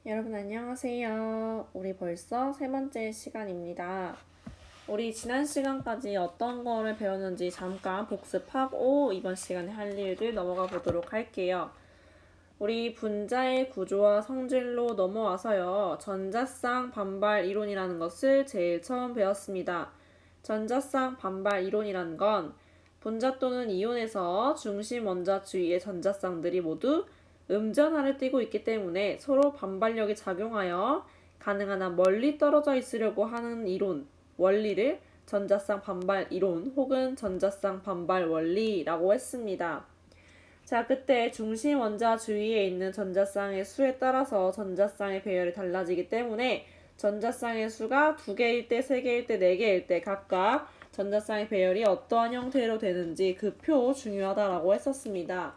여러분 안녕하세요. 우리 벌써 세 번째 시간입니다. 우리 지난 시간까지 어떤 거를 배웠는지 잠깐 복습하고 이번 시간에 할 일들 넘어가 보도록 할게요. 우리 분자의 구조와 성질로 넘어와서요. 전자쌍 반발 이론이라는 것을 제일 처음 배웠습니다. 전자쌍 반발 이론이라는 건 분자 또는 이온에서 중심 원자 주위의 전자쌍들이 모두 음전하를 띠고 있기 때문에 서로 반발력이 작용하여 가능한 한 멀리 떨어져 있으려고 하는 이론, 원리를 전자쌍 반발 이론 혹은 전자쌍 반발 원리라고 했습니다. 자, 그때 중심 원자 주위에 있는 전자쌍의 수에 따라서 전자쌍의 배열이 달라지기 때문에 전자쌍의 수가 2개일 때, 3개일 때, 4개일 때 각각 전자쌍의 배열이 어떠한 형태로 되는지 그 표 중요하다라고 했었습니다.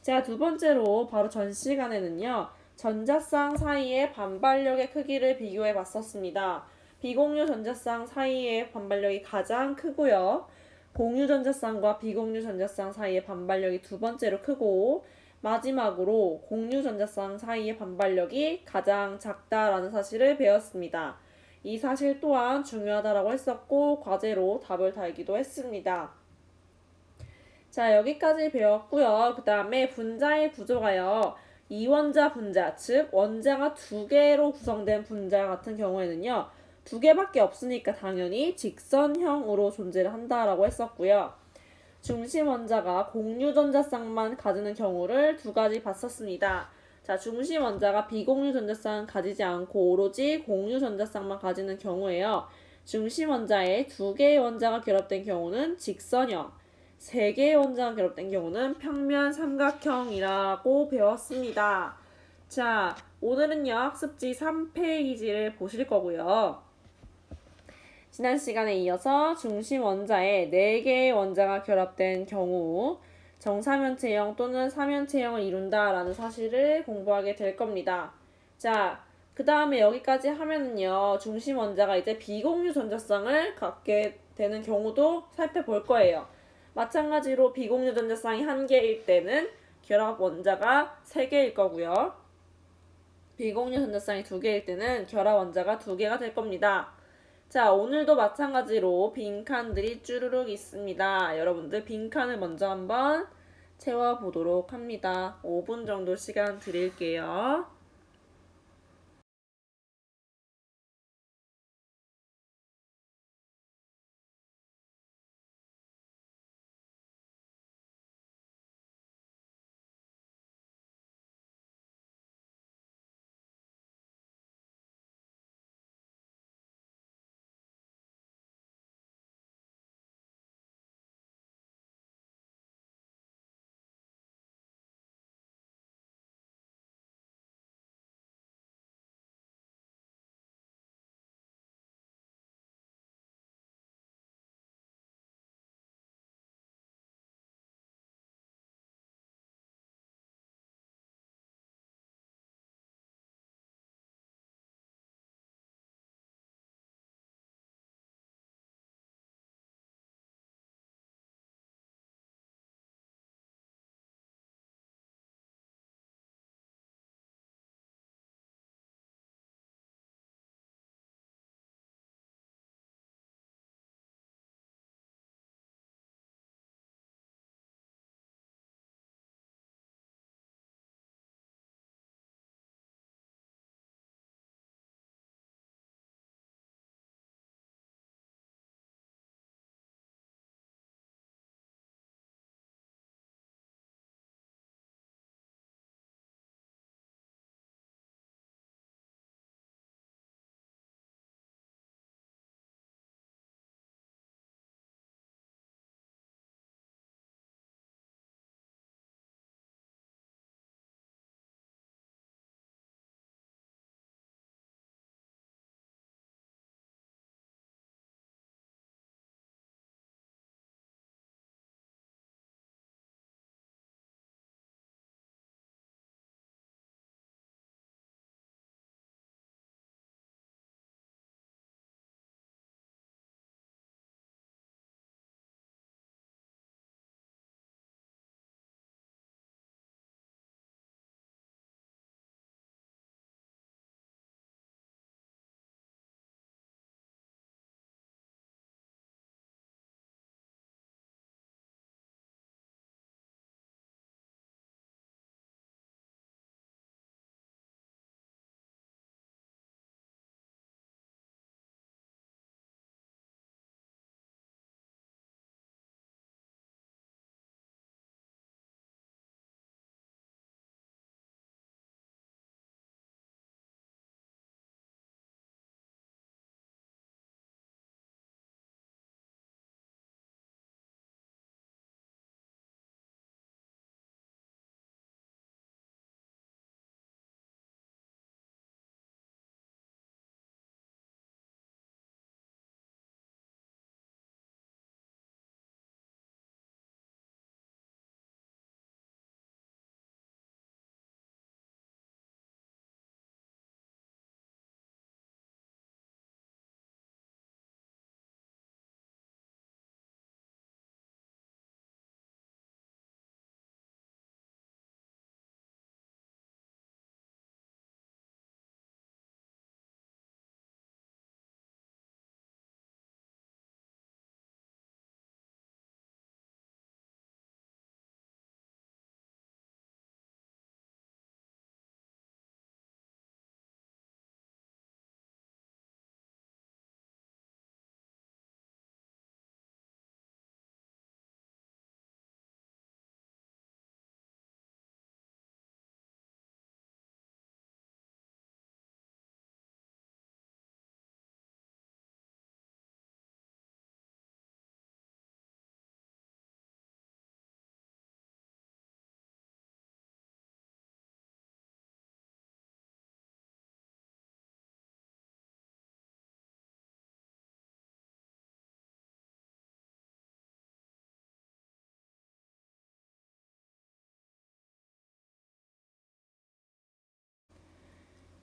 자, 두 번째로 바로 전 시간에는요. 전자쌍 사이의 반발력의 크기를 비교해 봤었습니다. 비공유 전자쌍 사이의 반발력이 가장 크고요. 공유 전자쌍과 비공유 전자쌍 사이의 반발력이 두 번째로 크고 마지막으로 공유 전자쌍 사이의 반발력이 가장 작다라는 사실을 배웠습니다. 이 사실 또한 중요하다라고 했었고 과제로 답을 달기도 했습니다. 자, 여기까지 배웠고요. 그 다음에 분자의 구조가요. 이원자 분자, 즉 원자가 2개로 구성된 분자 같은 경우에는요. 2개밖에 없으니까 당연히 직선형으로 존재를 한다라고 했었고요. 중심 원자가 공유 전자쌍만 가지는 경우를 2가지 봤었습니다. 자, 중심 원자가 비공유 전자쌍 가지지 않고 오로지 공유 전자쌍만 가지는 경우에요. 중심 원자에 2개의 원자가 결합된 경우는 직선형, 3개의 원자가 결합된 경우는 평면 삼각형이라고 배웠습니다. 자, 오늘은요, 학습지 3페이지를 보실 거고요. 지난 시간에 이어서 중심 원자에 4개의 원자가 결합된 경우 정사면체형 또는 사면체형을 이룬다라는 사실을 공부하게 될 겁니다. 자, 그 다음에 여기까지 하면은요, 중심 원자가 이제 비공유 전자쌍을 갖게 되는 경우도 살펴볼 거예요. 마찬가지로 비공유 전자쌍이 1개일 때는 결합 원자가 3개일 거고요. 비공유 전자쌍이 2개일 때는 결합 원자가 2개가 될 겁니다. 자, 오늘도 마찬가지로 빈칸들이 쭈루룩 있습니다. 여러분들 빈칸을 먼저 한번 채워보도록 합니다. 5분 정도 시간 드릴게요.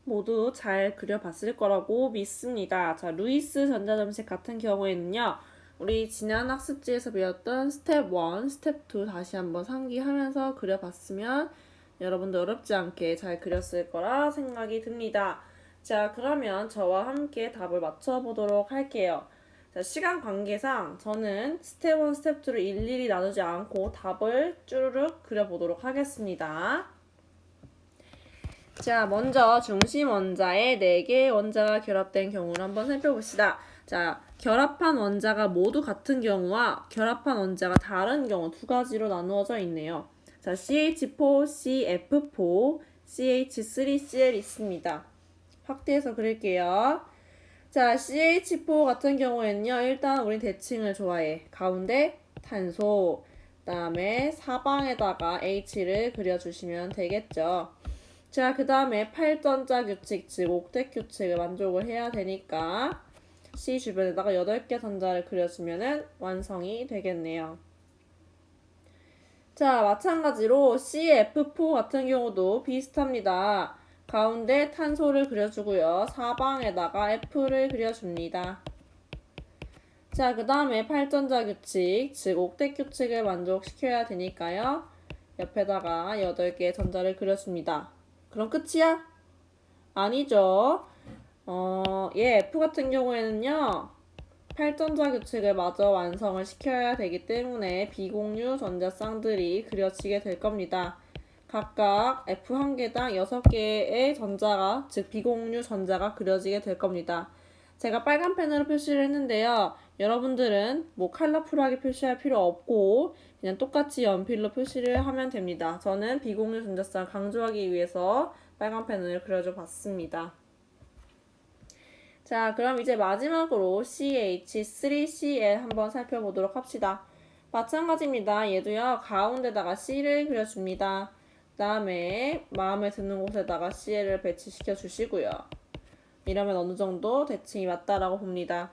모두 잘 그려봤을 거라고 믿습니다. 자, 루이스 전자점식 같은 경우에는요. 우리 지난 학습지에서 배웠던 스텝 1, 스텝 2 다시 한번 상기하면서 그려봤으면 여러분도 어렵지 않게 잘 그렸을 거라 생각이 듭니다. 자, 그러면 저와 함께 답을 맞춰보도록 할게요. 자, 시간 관계상 저는 스텝 1, 스텝 2를 일일이 나누지 않고 답을 쭈르륵 그려보도록 하겠습니다. 자, 먼저 중심 원자에 4개의 원자가 결합된 경우를 한번 살펴봅시다. 자, 결합한 원자가 모두 같은 경우와 결합한 원자가 다른 경우 두 가지로 나누어져 있네요. 자, CH4, CF4, CH3Cl 있습니다. 확대해서 그릴게요. 자, CH4 같은 경우에는요, 일단 우린 대칭을 좋아해. 가운데 탄소, 그 다음에 사방에다가 H를 그려주시면 되겠죠. 자, 그 다음에 8전자 규칙, 즉 옥텟 규칙을 만족을 해야 되니까 C 주변에다가 8개 전자를 그려주면 완성이 되겠네요. 자, 마찬가지로 CF4 같은 경우도 비슷합니다. 가운데 탄소를 그려주고요. 사방에다가 F를 그려줍니다. 자, 그 다음에 8전자 규칙, 즉 옥텟 규칙을 만족시켜야 되니까요. 옆에다가 8개의 전자를 그려줍니다. 그럼 끝이야? 아니죠. 얘 F 같은 경우에는요. 8전자 규칙을 마저 완성을 시켜야 되기 때문에 비공유 전자쌍들이 그려지게 될 겁니다. 각각 F 한 개당 6개의 전자가, 즉 비공유 전자가 그려지게 될 겁니다. 제가 빨간 펜으로 표시를 했는데요. 여러분들은 뭐 컬러풀하게 표시할 필요 없고 그냥 똑같이 연필로 표시를 하면 됩니다. 저는 비공유 전자쌍을 강조하기 위해서 빨간 펜을 그려줘 봤습니다. 자, 그럼 이제 마지막으로 CH3Cl 한번 살펴보도록 합시다. 마찬가지입니다. 얘도요, 가운데다가 C를 그려줍니다. 그 다음에 마음에 드는 곳에다가 Cl을 배치시켜 주시고요. 이러면 어느 정도 대칭이 맞다라고 봅니다.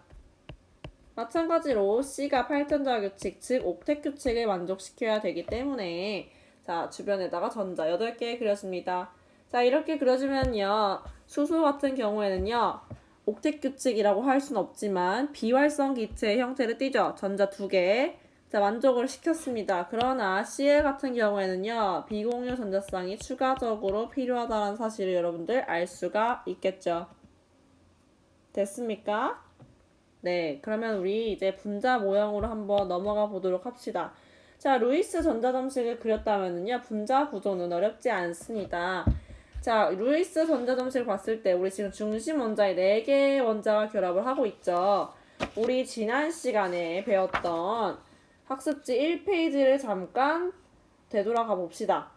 마찬가지로 C가 8전자 규칙, 즉 옥텟 규칙을 만족시켜야 되기 때문에 자, 주변에다가 전자 8개 그려줍니다. 자, 이렇게 그려주면요. 수소 같은 경우에는요. 옥텟 규칙이라고 할 수는 없지만 비활성 기체의 형태를 띠죠. 전자 2개. 자, 만족을 시켰습니다. 그러나 Cl 같은 경우에는요. 비공유 전자쌍이 추가적으로 필요하다는 사실을 여러분들 알 수가 있겠죠. 됐습니까? 네, 그러면 우리 이제 분자 모형으로 한번 넘어가 보도록 합시다. 자, 루이스 전자점식을 그렸다면요. 분자 구조는 어렵지 않습니다. 자, 루이스 전자점식을 봤을 때 우리 지금 중심 원자에 4개의 원자가 결합을 하고 있죠. 우리 지난 시간에 배웠던 학습지 1페이지를 잠깐 되돌아가 봅시다.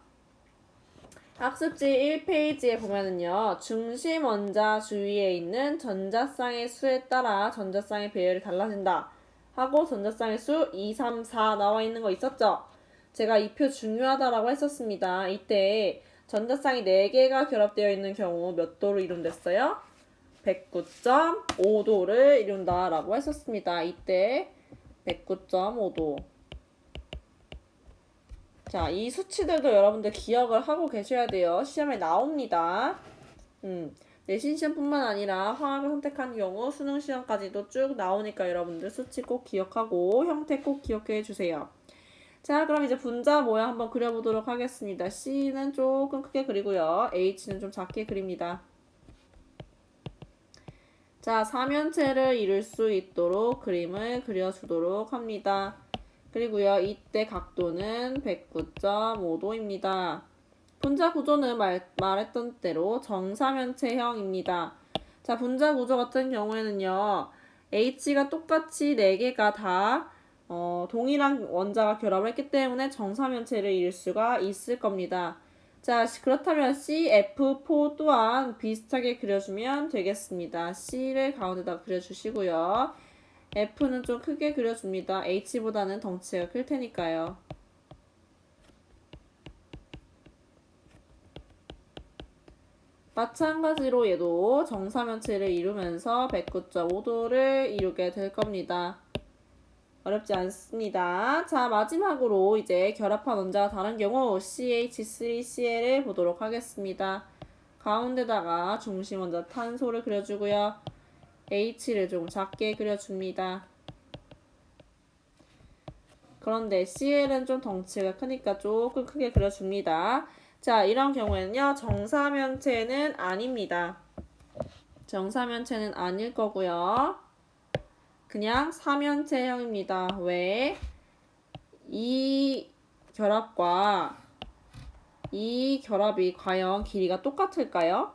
학습지 1페이지에 보면은요. 중심 원자 주위에 있는 전자쌍의 수에 따라 전자쌍의 배열이 달라진다. 하고 전자쌍의 수 2, 3, 4 나와 있는 거 있었죠? 제가 이 표 중요하다라고 했었습니다. 이때 전자쌍이 4개가 결합되어 있는 경우 몇 도로 이룬댔어요? 109.5도를 이룬다라고 했었습니다. 이때 109.5도. 자, 이 수치들도 여러분들 기억을 하고 계셔야 돼요. 시험에 나옵니다. 내신 시험뿐만 아니라 화학을 선택한 경우 수능 시험까지도 쭉 나오니까 여러분들 수치 꼭 기억하고 형태 꼭 기억해 주세요. 자, 그럼 이제 분자 모양 한번 그려보도록 하겠습니다. C는 조금 크게 그리고요. H는 좀 작게 그립니다. 자, 삼연체를 이룰 수 있도록 그림을 그려주도록 합니다. 그리고요, 이때 각도는 109.5도입니다. 분자 구조는 말했던 대로 정사면체형입니다. 자, 분자 구조 같은 경우에는요, H가 똑같이 4개가 다 동일한 원자가 결합을 했기 때문에 정사면체를 이룰 수가 있을 겁니다. 자, 그렇다면 CF4 또한 비슷하게 그려주면 되겠습니다. C를 가운데다 그려주시고요. F는 좀 크게 그려줍니다. H보다는 덩치가 클 테니까요. 마찬가지로 얘도 정사면체를 이루면서 109.5도를 이루게 될 겁니다. 어렵지 않습니다. 자, 마지막으로 이제 결합한 원자가 다른 경우 CH3Cl을 보도록 하겠습니다. 가운데다가 중심 원자 탄소를 그려주고요. H를 조금 작게 그려줍니다. 그런데 Cl은 좀 덩치가 크니까 조금 크게 그려줍니다. 자, 이런 경우에는요. 정사면체는 아닙니다. 정사면체는 아닐 거고요. 그냥 사면체형입니다. 왜? 이 결합과 이 결합이 과연 길이가 똑같을까요?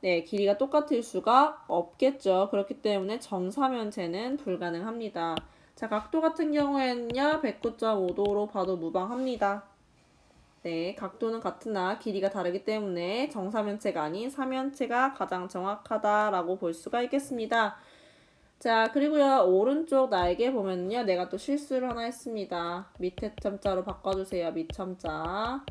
네, 길이가 똑같을 수가 없겠죠. 그렇기 때문에 정사면체는 불가능합니다. 자, 각도 같은 경우에는요, 109.5도로 봐도 무방합니다. 네, 각도는 같으나 길이가 다르기 때문에 정사면체가 아닌 사면체가 가장 정확하다라고 볼 수가 있겠습니다. 자, 그리고요, 오른쪽 날개 보면요, 내가 또 실수를 하나 했습니다. 밑에 첨자로 바꿔주세요. 밑첨자.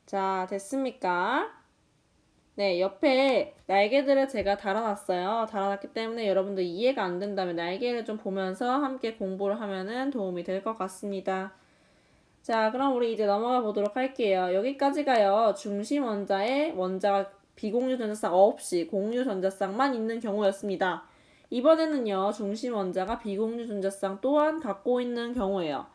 자, 됐습니까? 네, 옆에 날개들을 제가 달아놨어요. 달아놨기 때문에 여러분들 이해가 안 된다면 날개를 좀 보면서 함께 공부를 하면은 도움이 될 것 같습니다. 자, 그럼 우리 이제 넘어가 보도록 할게요. 여기까지가요. 중심 원자에 원자가 비공유 전자쌍 없이 공유 전자쌍만 있는 경우였습니다. 이번에는요. 중심 원자가 비공유 전자쌍 또한 갖고 있는 경우예요.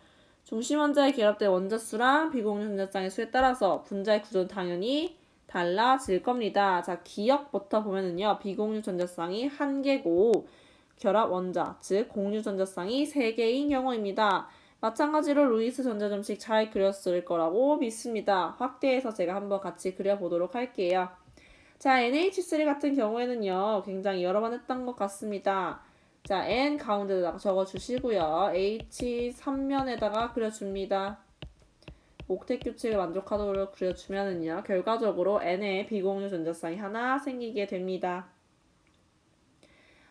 중심 원자에 결합된 원자 수랑 비공유 전자쌍의 수에 따라서 분자의 구조는 당연히 달라질 겁니다. 자, 기억부터 보면은요. 비공유 전자쌍이 1개고 결합 원자, 즉 공유 전자쌍이 3개인 경우입니다. 마찬가지로 루이스 전자점식 잘 그렸을 거라고 믿습니다. 확대해서 제가 한번 같이 그려보도록 할게요. 자, NH3 같은 경우에는요. 굉장히 여러 번 했던 것 같습니다. 자, N 가운데다가 적어주시고요. H 3면에다가 그려줍니다. 옥텟 규칙을 만족하도록 그려주면은요. 결과적으로 N의 비공유 전자쌍이 하나 생기게 됩니다.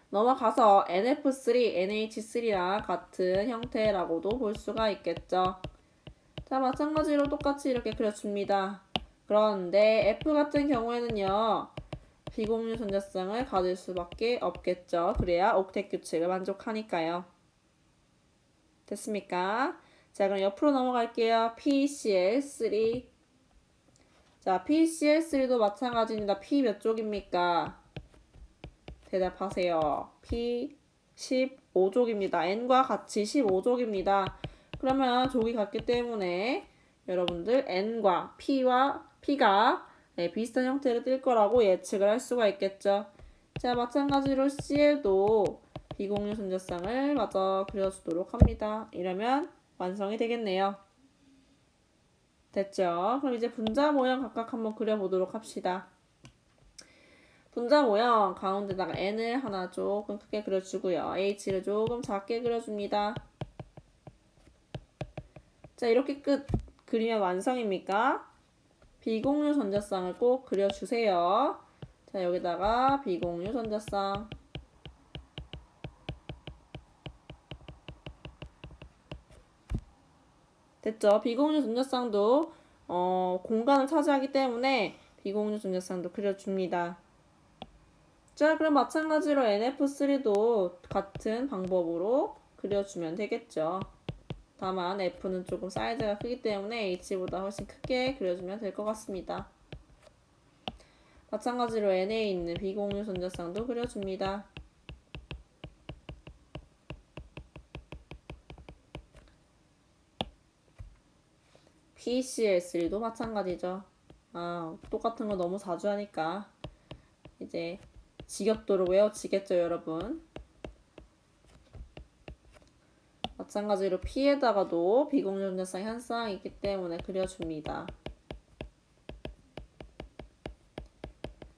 넘어가서 NF3, NH3랑 같은 형태라고도 볼 수가 있겠죠. 자, 마찬가지로 똑같이 이렇게 그려줍니다. 그런데 F 같은 경우에는요. 비공유 전자쌍을 가질 수밖에 없겠죠. 그래야 옥텟 규칙을 만족하니까요. 됐습니까? 자, 그럼 옆으로 넘어갈게요. PCl3. 자, PCl3도 마찬가지입니다. P 몇 쪽입니까? 대답하세요. P 15족입니다. N과 같이 15족입니다. 그러면 족이 같기 때문에 여러분들 N과 P가 비슷한 형태를 띌 거라고 예측을 할 수가 있겠죠. 자, 마찬가지로 Cl도 비공유 전자쌍을 마저 그려주도록 합니다. 이러면 완성이 되겠네요. 됐죠? 그럼 이제 분자 모양 각각 한번 그려보도록 합시다. 분자 모양 가운데다가 N을 하나 조금 크게 그려주고요. H를 조금 작게 그려줍니다. 자, 이렇게 끝 그리면 완성입니까? 비공유 전자쌍을 꼭 그려주세요. 자, 여기다가 비공유 전자쌍. 됐죠? 비공유 전자쌍도 공간을 차지하기 때문에 비공유 전자쌍도 그려줍니다. 자, 그럼 마찬가지로 NF3도 같은 방법으로 그려주면 되겠죠. 다만 F는 조금 사이즈가 크기 때문에 H보다 훨씬 크게 그려주면 될 것 같습니다. 마찬가지로 N에 있는 비공유 전자쌍도 그려줍니다. PCl3도 마찬가지죠. 똑같은 거 너무 자주 하니까 이제 지겹도록 외워지겠죠, 여러분. 마찬가지로 P에다가도 비공유 전자쌍 한 쌍이 있기 때문에 그려줍니다.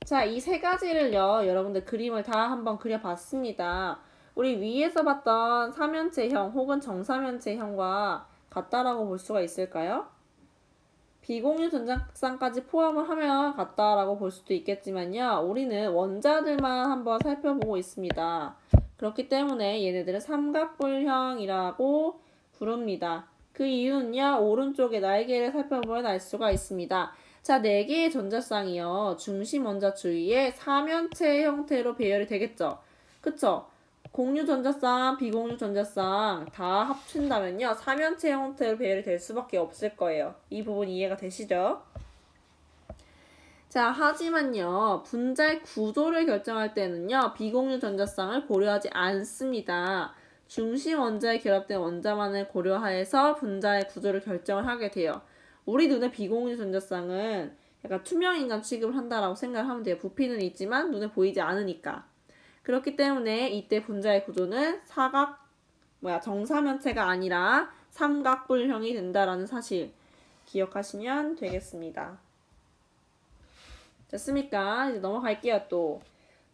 자, 이 세 가지를요, 여러분들 그림을 다 한번 그려봤습니다. 우리 위에서 봤던 사면체형 혹은 정사면체형과 같다라고 볼 수가 있을까요? 비공유 전자쌍까지 포함을 하면 같다라고 볼 수도 있겠지만요. 우리는 원자들만 한번 살펴보고 있습니다. 그렇기 때문에 얘네들은 삼각뿔형이라고 부릅니다. 그 이유는요. 오른쪽에 날개를 살펴보면 알 수가 있습니다. 자, 4개의 전자쌍이요. 중심 원자 주위에 사면체 형태로 배열이 되겠죠. 그쵸? 공유 전자쌍, 비공유 전자쌍 다 합친다면요. 3연체 형태로 배열이 될 수밖에 없을 거예요. 이 부분 이해가 되시죠? 자, 하지만요. 분자의 구조를 결정할 때는요. 비공유 전자쌍을 고려하지 않습니다. 중심 원자에 결합된 원자만을 고려하여서 분자의 구조를 결정을 하게 돼요. 우리 눈에 비공유 전자쌍은 약간 투명 인간 취급을 한다라고 생각을 하면 돼요. 부피는 있지만 눈에 보이지 않으니까. 그렇기 때문에 이때 분자의 구조는 정사면체가 아니라 삼각뿔형이 된다라는 사실 기억하시면 되겠습니다. 됐습니까? 이제 넘어갈게요. 또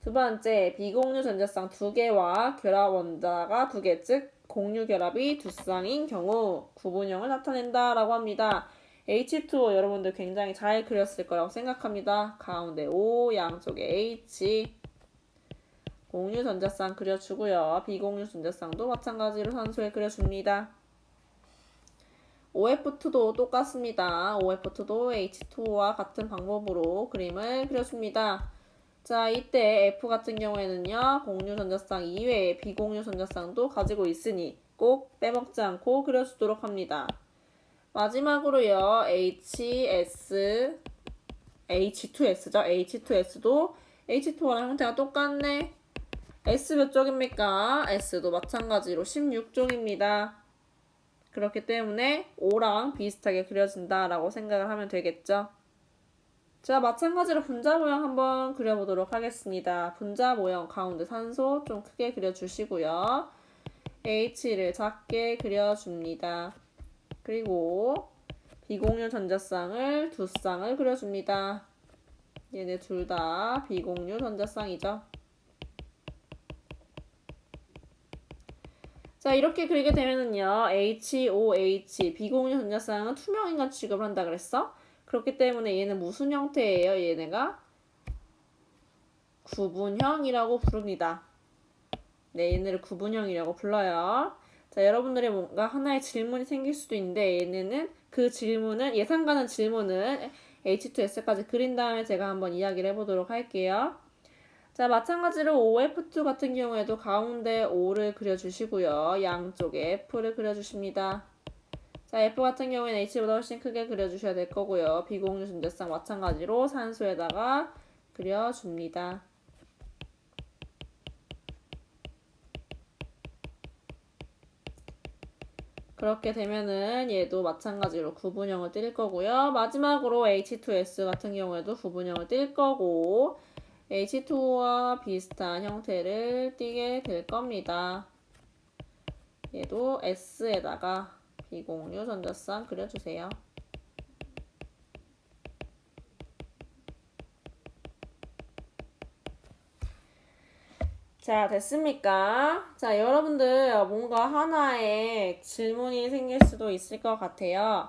두 번째, 비공유 전자쌍 2개와 결합 원자가 2개, 즉 공유 결합이 두 쌍인 경우 구분형을 나타낸다라고 합니다. H2O 여러분들 굉장히 잘 그렸을 거라고 생각합니다. 가운데 O, 양쪽에 H. 공유 전자쌍 그려주고요. 비공유 전자쌍도 마찬가지로 산소에 그려줍니다. OF2도 똑같습니다. OF2도 H2O와 같은 방법으로 그림을 그려줍니다. 자, 이때 F 같은 경우에는요. 공유 전자쌍 이외에 비공유 전자쌍도 가지고 있으니 꼭 빼먹지 않고 그려주도록 합니다. 마지막으로요. HS, H2S죠. H2S도 H2O랑 형태가 똑같네. S 몇 쪽입니까? S도 마찬가지로 16쪽입니다. 그렇기 때문에 O랑 비슷하게 그려진다라고 생각을 하면 되겠죠. 자, 마찬가지로 분자 모형 한번 그려보도록 하겠습니다. 분자 모형 가운데 산소 좀 크게 그려주시고요. H를 작게 그려줍니다. 그리고 비공유 전자쌍을 두 쌍을 그려줍니다. 얘네 둘 다 비공유 전자쌍이죠. 자, 이렇게 그리게 되면은요. HOH 비공유 전자쌍은 투명인간 취급을 한다 그랬어? 그렇기 때문에 얘는 무슨 형태예요? 얘네가 구분형이라고 부릅니다. 네, 얘네를 구분형이라고 불러요. 자, 여러분들의 뭔가 하나의 질문이 생길 수도 있는데 얘네는 그 질문은 예상 가는 질문은 H2S까지 그린 다음에 제가 한번 이야기를 해보도록 할게요. 자, 마찬가지로 OF2 같은 경우에도 가운데 O를 그려주시고요. 양쪽에 F를 그려주십니다. 자, F 같은 경우에는 H보다 훨씬 크게 그려주셔야 될 거고요. 비공유 전자쌍 마찬가지로 산소에다가 그려줍니다. 그렇게 되면은 얘도 마찬가지로 구분형을 띌 거고요. 마지막으로 H2S 같은 경우에도 구분형을 띌 거고 H2O와 비슷한 형태를 띠게 될 겁니다. 얘도 S에다가 비공유 전자쌍 그려주세요. 자, 됐습니까? 자, 여러분들 뭔가 하나의 질문이 생길 수도 있을 것 같아요.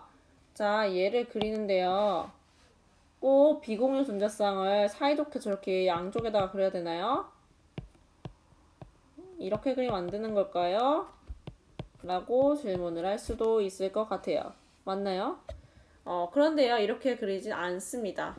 자, 얘를 그리는데요. 꼭 비공유 전자쌍을 사이좋게 저렇게 양쪽에다가 그려야 되나요? 이렇게 그림 만드는 걸까요? 라고 질문을 할 수도 있을 것 같아요. 맞나요? 그런데요, 이렇게 그리진 않습니다.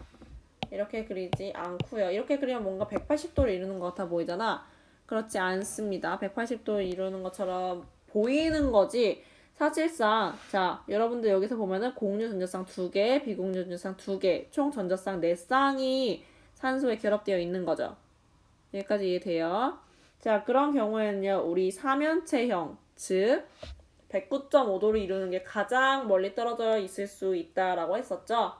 이렇게 그리지 않고요. 이렇게 그리면 뭔가 180도를 이루는 것 같아 보이잖아. 그렇지 않습니다. 180도를 이루는 것처럼 보이는 거지. 사실상 자, 여러분들 여기서 보면은 공유 전자쌍 2개, 비공유 전자쌍 2개, 총 전자쌍 4쌍이 산소에 결합되어 있는 거죠. 여기까지 이해돼요? 자, 그런 경우에는요. 우리 3연체형, 즉 109.5도를 이루는 게 가장 멀리 떨어져 있을 수 있다라고 했었죠.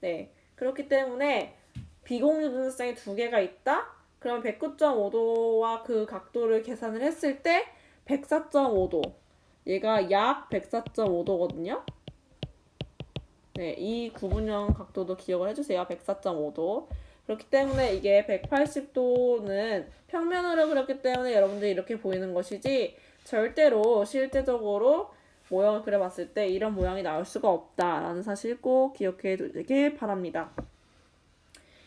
네. 그렇기 때문에 비공유 전자쌍이 2개가 있다? 그럼 109.5도와 그 각도를 계산을 했을 때 104.5도. 얘가 약 104.5도거든요. 네, 이 구분형 각도도 기억을 해주세요. 104.5도. 그렇기 때문에 이게 180도는 평면으로 그렸기 때문에 여러분들이 이렇게 보이는 것이지 절대로 실제적으로 모형을 그려봤을 때 이런 모양이 나올 수가 없다라는 사실 꼭 기억해 두길 바랍니다.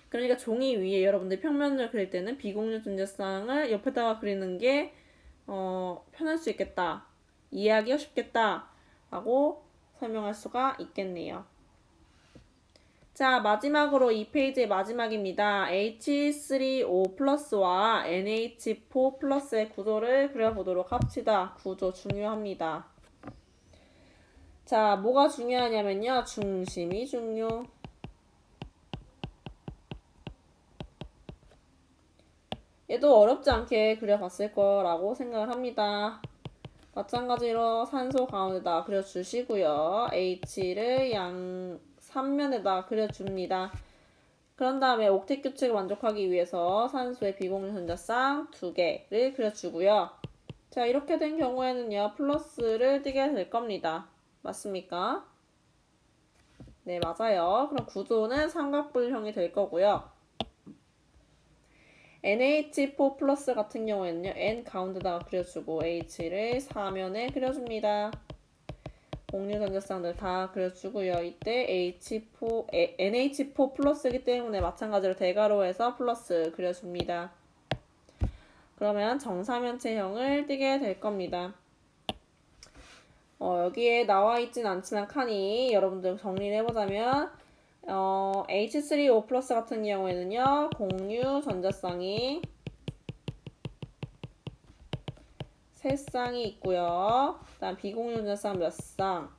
그러니까 종이 위에 여러분들 평면을 그릴 때는 비공유 전자쌍을 옆에다가 그리는 게 편할 수 있겠다. 이해하기가 쉽겠다. 라고 설명할 수가 있겠네요. 자, 마지막으로 이 페이지의 마지막입니다. H3O 플러스와 NH4 플러스의 구조를 그려보도록 합시다. 구조 중요합니다. 자, 뭐가 중요하냐면요. 중심이 중요. 얘도 어렵지 않게 그려봤을 거라고 생각을 합니다. 마찬가지로 산소 가운데다 그려주시고요. H를 양 3면에다 그려줍니다. 그런 다음에 옥텟 규칙을 만족하기 위해서 산소의 비공유 전자쌍 2개를 그려주고요. 자, 이렇게 된 경우에는요. 플러스를 띄게 될 겁니다. 맞습니까? 네, 맞아요. 그럼 구조는 삼각뿔형이 될 거고요. NH4 플러스 같은 경우에는요. N 가운데다가 그려주고 H를 4면에 그려줍니다. 공유 전자쌍들 다 그려주고요. 이때 NH4 플러스이기 때문에 마찬가지로 대괄호에서 플러스 그려줍니다. 그러면 정사면체형을 띠게 될 겁니다. 여기에 나와 있진 않지만 칸이 여러분들 정리를 해보자면 H3O 플러스 같은 경우에는요. 공유 전자쌍이 3쌍이 있고요. 다음 비공유 전자쌍 몇 쌍?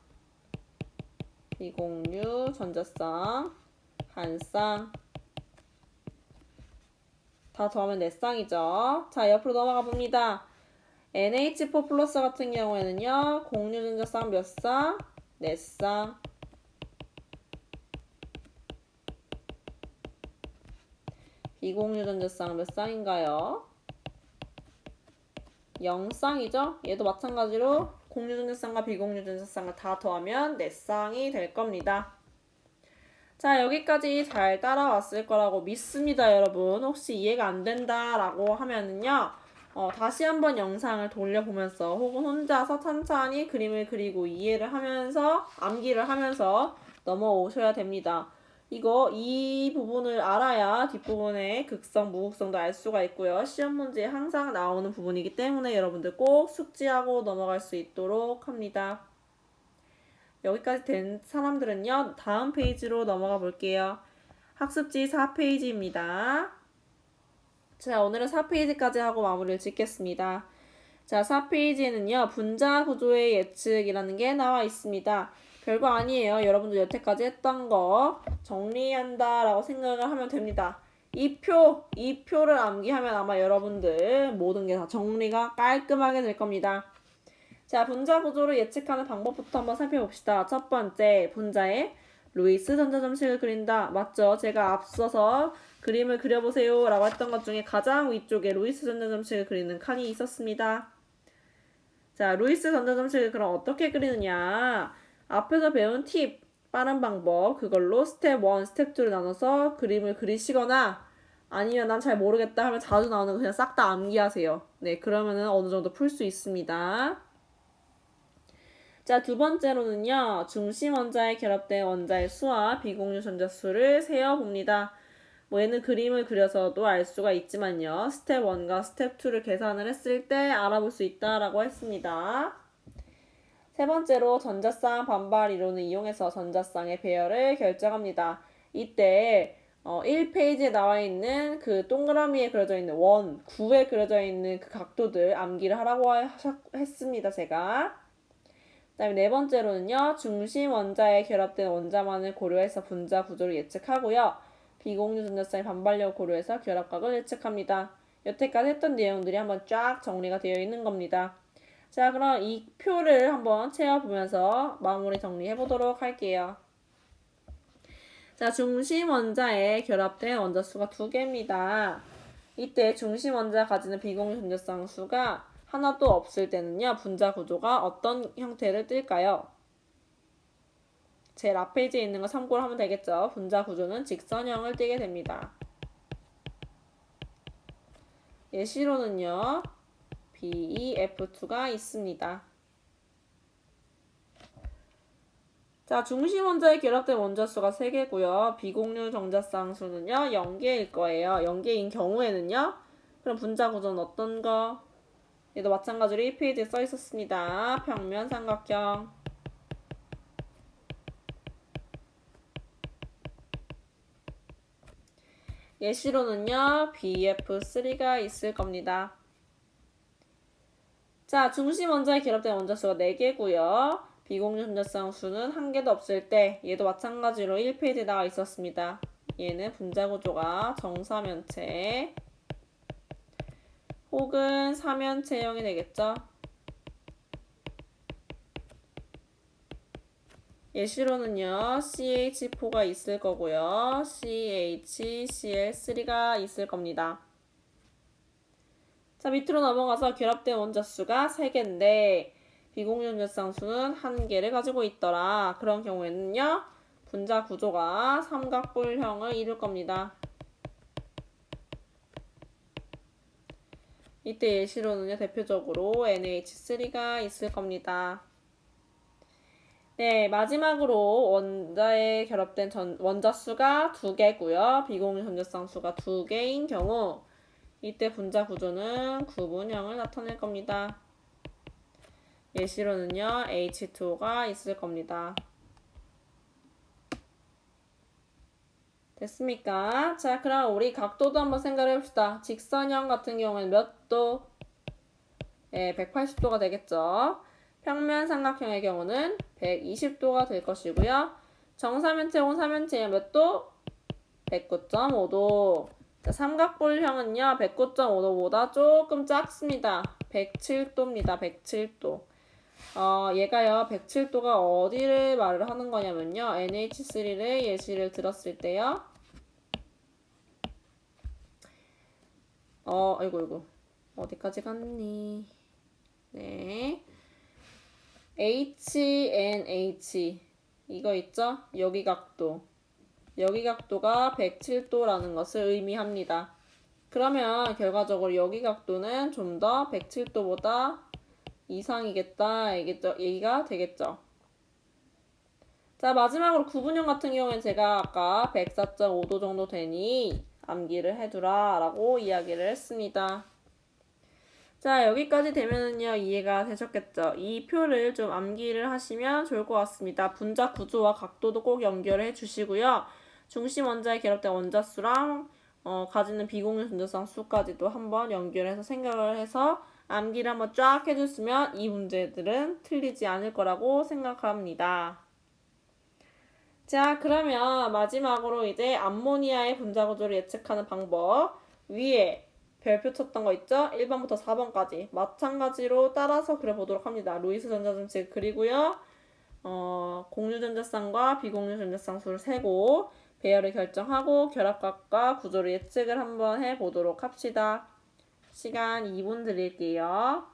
비공유 전자쌍 1쌍. 다 더하면 4쌍이죠. 자, 옆으로 넘어가 봅니다. NH4 플러스 같은 경우에는요. 공유 전자쌍 몇 쌍? 4쌍. 비공유 전자쌍 몇 쌍인가요? 0쌍이죠? 얘도 마찬가지로 공유 전자쌍과 비공유 전자쌍을 다 더하면 4쌍이 될 겁니다. 자, 여기까지 잘 따라왔을 거라고 믿습니다, 여러분. 혹시 이해가 안 된다라고 하면은요. 다시 한번 영상을 돌려보면서 혹은 혼자서 천천히 그림을 그리고 이해를 하면서 암기를 하면서 넘어오셔야 됩니다. 이 부분을 알아야 뒷부분의 극성, 무극성도 알 수가 있고요. 시험 문제에 항상 나오는 부분이기 때문에 여러분들 꼭 숙지하고 넘어갈 수 있도록 합니다. 여기까지 된 사람들은요. 다음 페이지로 넘어가 볼게요. 학습지 4페이지입니다. 자, 오늘은 4페이지까지 하고 마무리를 짓겠습니다. 자, 4페이지에는요. 분자 구조의 예측이라는 게 나와 있습니다. 별거 아니에요. 여러분들 여태까지 했던 거 정리한다 라고 생각을 하면 됩니다. 이 표를 암기하면 아마 여러분들 모든 게 다 정리가 깔끔하게 될 겁니다. 자, 분자 구조를 예측하는 방법부터 한번 살펴봅시다. 첫 번째, 분자에 루이스 전자점식을 그린다. 맞죠? 제가 앞서서 그림을 그려보세요 라고 했던 것 중에 가장 위쪽에 루이스 전자점식을 그리는 칸이 있었습니다. 자, 루이스 전자점식을 그럼 어떻게 그리느냐. 앞에서 배운 팁, 빠른 방법, 그걸로 스텝 1, 스텝 2를 나눠서 그림을 그리시거나 아니면 난 잘 모르겠다 하면 자주 나오는 거 그냥 싹 다 암기하세요. 네, 그러면은 어느 정도 풀 수 있습니다. 자, 두 번째로는요. 중심 원자에 결합된 원자의 수와 비공유 전자 수를 세어봅니다. 얘는 그림을 그려서도 알 수가 있지만요. 스텝 1과 스텝 2를 계산을 했을 때 알아볼 수 있다라고 했습니다. 세 번째로 전자쌍 반발 이론을 이용해서 전자쌍의 배열을 결정합니다. 이때 1페이지에 나와 있는 그 동그라미에 그려져 있는 9에 그려져 있는 그 각도들 암기를 하라고 했습니다. 제가. 그 다음에 네 번째로는요. 중심 원자에 결합된 원자만을 고려해서 분자 구조를 예측하고요. 비공유 전자쌍의 반발력을 고려해서 결합각을 예측합니다. 여태까지 했던 내용들이 한번 쫙 정리가 되어 있는 겁니다. 자, 그럼 이 표를 한번 채워보면서 마무리 정리해보도록 할게요. 자, 중심 원자에 결합된 원자 수가 2개입니다. 이때 중심 원자가 가지는 비공유 전자쌍 수가 하나도 없을 때는요. 분자 구조가 어떤 형태를 띨까요? 제일 앞 페이지에 있는 거 참고를 하면 되겠죠. 분자 구조는 직선형을 띠게 됩니다. 예시로는요. BeF2가 있습니다. 자, 중심 원자에 결합된 원자 수가 3개고요. 비공유 전자쌍 수는요. 0개일 거예요. 0개인 경우에는요. 그럼 분자 구조는 어떤 거? 얘도 마찬가지로 1페이지에 써 있었습니다. 평면 삼각형. 예시로는요, BF3가 있을 겁니다. 자, 중심 원자에 결합된 원자수가 4개고요. 비공유 전자쌍 수는 1개도 없을 때 얘도 마찬가지로 1페이지에 나와 있었습니다. 얘는 분자 구조가 정사면체 혹은 사면체형이 되겠죠. 예시로는요, CH4가 있을 거고요. CHCl3가 있을 겁니다. 자, 밑으로 넘어가서 결합된 원자수가 3개인데 비공유 전자쌍수는 1개를 가지고 있더라. 그런 경우에는요, 분자 구조가 삼각뿔형을 이룰 겁니다. 이때 예시로는요, 대표적으로 NH3가 있을 겁니다. 네, 마지막으로 원자에 결합된 원자수가 2개고요. 비공유 전자쌍수가 2개인 경우 이때 분자 구조는 구분형을 나타낼 겁니다. 예시로는요, H2O가 있을 겁니다. 됐습니까? 자, 그럼 우리 각도도 한번 생각해 봅시다. 직선형 같은 경우에는 몇 도? 네, 180도가 되겠죠. 평면 삼각형의 경우는 120도가 될 것이고요. 정사면체 혹은 사면체는 몇 도? 109.5도. 자, 삼각뿔형은요, 109.5도보다 조금 작습니다. 107도입니다. 107도. 얘가요, 107도가 어디를 말을 하는 거냐면요, NH3를 예시를 들었을 때요. 아이고. 어디까지 갔니? 네. HNH. 이거 있죠? 여기 각도. 여기 각도가 107도라는 것을 의미합니다. 그러면 결과적으로 여기 각도는 좀 더 107도보다 이상이겠다. 얘기가 되겠죠. 자, 마지막으로 구분형 같은 경우엔 제가 아까 104.5도 정도 되니 암기를 해두라 라고 이야기를 했습니다. 자, 여기까지 되면은요, 이해가 되셨겠죠? 이 표를 좀 암기를 하시면 좋을 것 같습니다. 분자 구조와 각도도 꼭 연결해 주시고요. 중심 원자에 결합된 원자수랑 가지는 비공유 전자쌍 수까지도 한번 연결해서 생각을 해서 암기를 한번 쫙 해줬으면 이 문제들은 틀리지 않을 거라고 생각합니다. 자, 그러면 마지막으로 이제 암모니아의 분자 구조를 예측하는 방법 위에 별표 쳤던 거 있죠? 1번부터 4번까지 마찬가지로 따라서 그려보도록 합니다. 루이스 전자점칙 그리고요. 공유 전자쌍과 비공유 전자쌍 수를 세고 배열을 결정하고 결합각과 구조를 예측을 한번 해보도록 합시다. 시간 2분 드릴게요.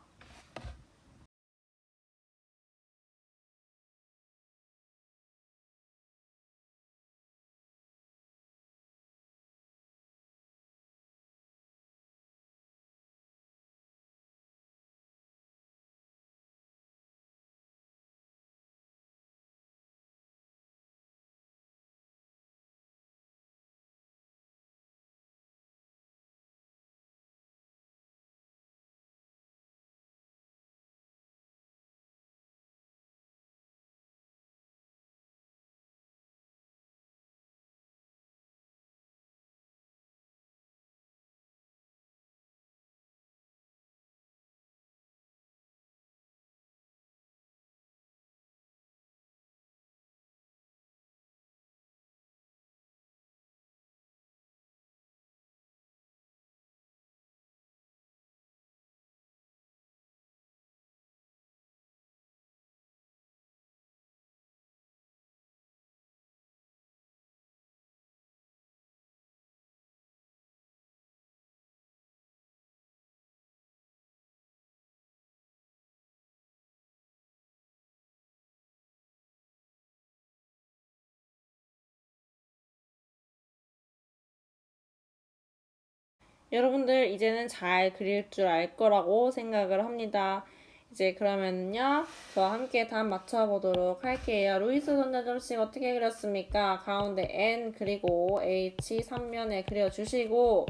여러분들 이제는 잘 그릴 줄 알 거라고 생각을 합니다. 이제 그러면요, 저와 함께 답 맞춰보도록 할게요. 루이스 전자점식 어떻게 그렸습니까? 가운데 N 그리고 H 3면에 그려주시고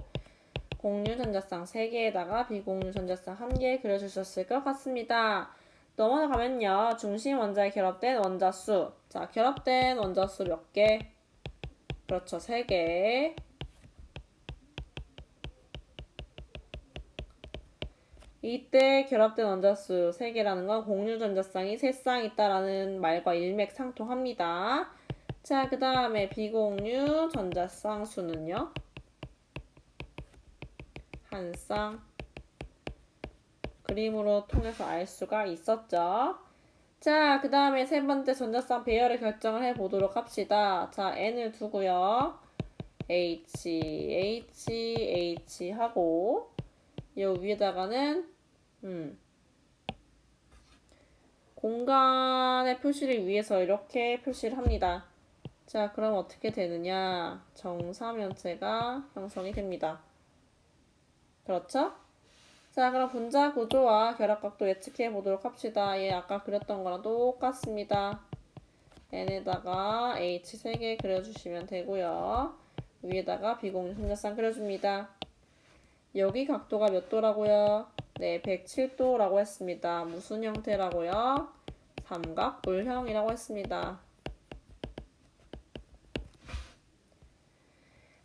공유 전자쌍 3개에다가 비공유 전자쌍 1개 그려주셨을 것 같습니다. 넘어가면요, 중심 원자에 결합된 원자수. 자, 결합된 원자수 몇 개? 그렇죠, 3개. 이때 결합된 원자수 3개라는 건 공유 전자쌍이 3쌍 있다라는 말과 일맥상통합니다. 자, 그 다음에 비공유 전자쌍 수는요? 한 쌍. 그림으로 통해서 알 수가 있었죠. 자, 그 다음에 세 번째 전자쌍 배열을 결정을 해보도록 합시다. 자, n을 두고요. H 하고 요 위에다가는 공간의 표시를 위해서 이렇게 표시를 합니다. 자, 그럼 어떻게 되느냐? 정사면체가 형성이 됩니다. 그렇죠? 자, 그럼 분자 구조와 결합각도 예측해 보도록 합시다. 얘 아까 그렸던 거랑 똑같습니다. n에다가 h 3개 그려주시면 되고요. 위에다가 비공유 전자쌍 그려줍니다. 여기 각도가 몇 도라고요? 네, 107도라고 했습니다. 무슨 형태라고요? 삼각뿔형이라고 했습니다.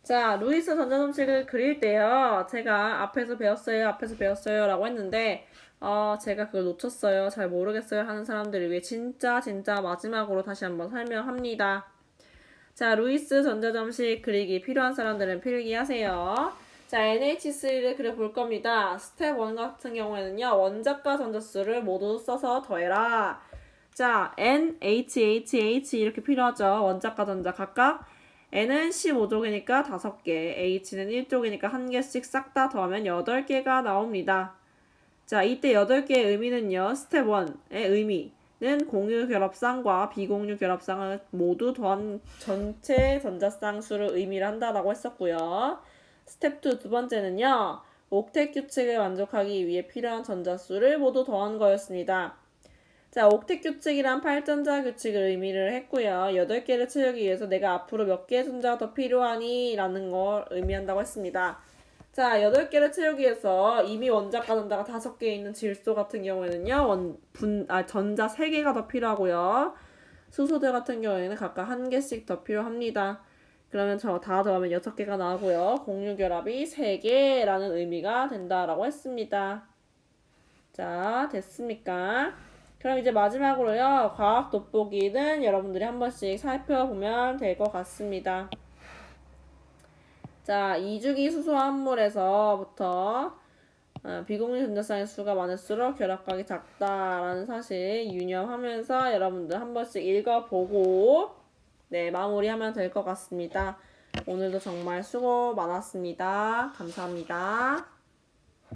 자, 루이스 전자점식을 그릴 때요. 제가 앞에서 배웠어요 라고 했는데 제가 그걸 놓쳤어요. 잘 모르겠어요 하는 사람들을 위해 진짜 마지막으로 다시 한번 설명합니다. 자, 루이스 전자점식 그리기 필요한 사람들은 필기하세요. 자, NH3를 그려볼 겁니다. 스텝 1 같은 경우에는요. 원자과 전자수를 모두 써서 더해라. 자, N, H 이렇게 필요하죠. 원자과 전자 각각. N은 15족이니까 5개, H는 1족이니까 1개씩 싹 다 더하면 8개가 나옵니다. 자, 이때 8개의 의미는요. 스텝 1의 의미는 공유 결합쌍과 비공유 결합쌍을 모두 더한 전체 전자쌍 수를 의미를 한다라고 했었고요. 스텝 2 두 번째는요. 옥텟 규칙을 만족하기 위해 필요한 전자수를 모두 더한 거였습니다. 자, 옥텟 규칙이란 8전자 규칙을 의미를 했고요. 8개를 채우기 위해서 내가 앞으로 몇 개의 전자가 더 필요하니? 라는 걸 의미한다고 했습니다. 자, 8개를 채우기 위해서 이미 원자과 전자가 5개 있는 질소 같은 경우에는요. 전자 3개가 더 필요하고요. 수소들 같은 경우에는 각각 1개씩 더 필요합니다. 그러면 저 다 더하면 6개가 나오고요. 공유 결합이 3개라는 의미가 된다라고 했습니다. 자, 됐습니까? 그럼 이제 마지막으로요. 과학 돋보기는 여러분들이 한 번씩 살펴보면 될 것 같습니다. 자, 2주기 수소 함물에서부터 비공유 전자쌍의 수가 많을수록 결합각이 작다라는 사실 유념하면서 여러분들 한 번씩 읽어보고 네, 마무리하면 될 것 같습니다. 오늘도 정말 수고 많았습니다. 감사합니다.